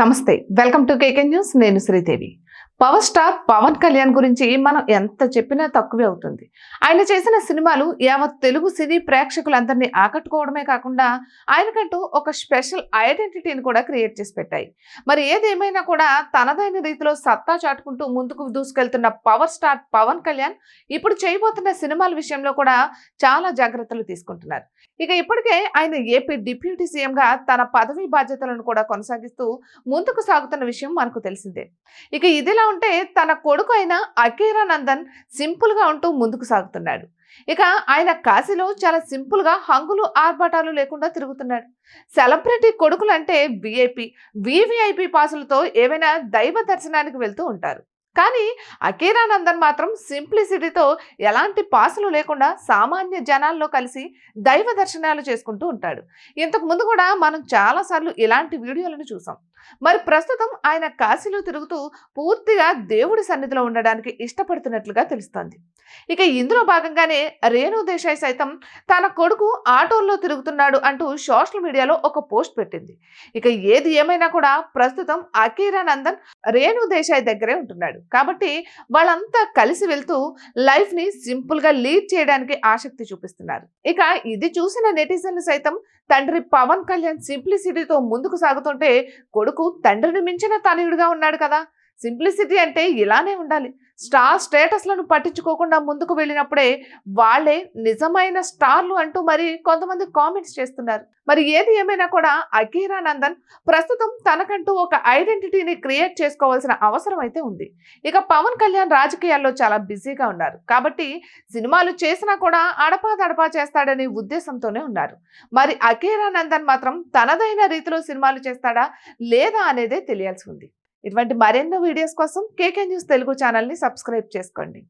నమస్తే welcome to KK news నేను Sridevi power star Pawan Kalyan గురించి మనం ఎంత చెప్పినా తక్కువే అవుతుంది. ఆయన చేసిన సినిమాలు యావత్ తెలుగు సినీ ప్రేక్షకులందరినీ ఆకట్టుకోవడమే కాకుండా ఆయనకంటూ ఒక స్పెషల్ ఐడెంటిటీని కూడా క్రియేట్ చేసి పెట్టాయి. మరి ఏదేమైనా కూడా తనదైన రీతిలో సత్తా చాటుకుంటూ ముందుకు దూసుకెళ్తున్న పవర్ స్టార్ పవన్ కళ్యాణ్ ఇప్పుడు చేయబోతున్న సినిమాల విషయంలో కూడా చాలా జాగ్రత్తలు తీసుకుంటున్నారు. ఇక ఇప్పటికే ఆయన ఏపీ డిప్యూటీ సీఎంగా తన పదవీ బాధ్యతలను కూడా కొనసాగిస్తూ ముందుకు సాగుతున్న విషయం మనకు తెలిసిందే. ఇక ఇదిలా ఉంటే తన కొడుకు అయిన అకీరా నందన్ సింపుల్ గా ఉంటూ ముందుకు సాగుతున్నాడు. ఇక ఆయన కాశీలో చాలా సింపుల్ గా హంగులు ఆర్భాటాలు లేకుండా తిరుగుతున్నాడు. సెలబ్రిటీ కొడుకులు అంటే వివిఐపి పాసులతో ఏవైనా దైవ దర్శనానికి వెళ్తూ ఉంటారు. కానీ అకీరా నందన్ మాత్రం సింప్లిసిటీతో ఎలాంటి పాసులు లేకుండా సామాన్య జనాల్లో కలిసి దైవ దర్శనాలు చేసుకుంటూ ఉంటాడు. ఇంతకు ముందు కూడా మనం చాలాసార్లు ఇలాంటి వీడియోలను చూసాం. మరి ప్రస్తుతం ఆయన కాశీలో తిరుగుతూ పూర్తిగా దేవుడి సన్నిధిలో ఉండడానికి ఇష్టపడుతున్నట్లుగా తెలుస్తోంది. ఇక ఇందులో భాగంగానే రేణు దేశాయ్ సైతం తన కొడుకు ఆటోల్లో తిరుగుతున్నాడు అంటూ సోషల్ మీడియాలో ఒక పోస్ట్ పెట్టింది. ఇక ఏది ఏమైనా కూడా ప్రస్తుతం అకీరా నందన్ రేణు దేశాయ్ దగ్గరే ఉంటున్నాడు కాబట్టి వాళ్ళంతా కలిసి వెళ్తూ లైఫ్ ని సింపుల్ గా లీడ్ చేయడానికి ఆసక్తి చూపిస్తున్నారు. ఇక ఇది చూసిన నెటిజన్లు సైతం తండ్రి పవన్ కళ్యాణ్ సింప్లిసిటీతో ముందుకు సాగుతుంటే కొడుకు తండ్రిని మించిన తనయుడిగా ఉన్నాడు కదా, సింప్లిసిటీ అంటే ఇలానే ఉండాలి, స్టార్ స్టేటస్లను పట్టించుకోకుండా ముందుకు వెళ్ళినప్పుడే వాళ్ళే నిజమైన స్టార్లు అంటూ మరి కొంతమంది కామెంట్స్ చేస్తున్నారు. మరి ఏది ఏమైనా కూడా అకీరా నందన్ ప్రస్తుతం తనకంటూ ఒక ఐడెంటిటీని క్రియేట్ చేసుకోవాల్సిన అవసరం అయితే ఉంది. ఇక పవన్ కళ్యాణ్ రాజకీయాల్లో చాలా బిజీగా ఉన్నారు కాబట్టి సినిమాలు చేసినా కూడా అడపాదడపా చేస్తాడనే ఉద్దేశంతోనే ఉన్నారు. మరి అకీరా నందన్ మాత్రం తనదైన రీతిలో సినిమాలు చేస్తాడా లేదా అనేదే తెలియాల్సి ఉంది. ఇటువంటి మరెన్నో వీడియోస్ కోసం కేకే న్యూస్ తెలుగు ఛానల్ని సబ్స్క్రైబ్ చేసుకోండి.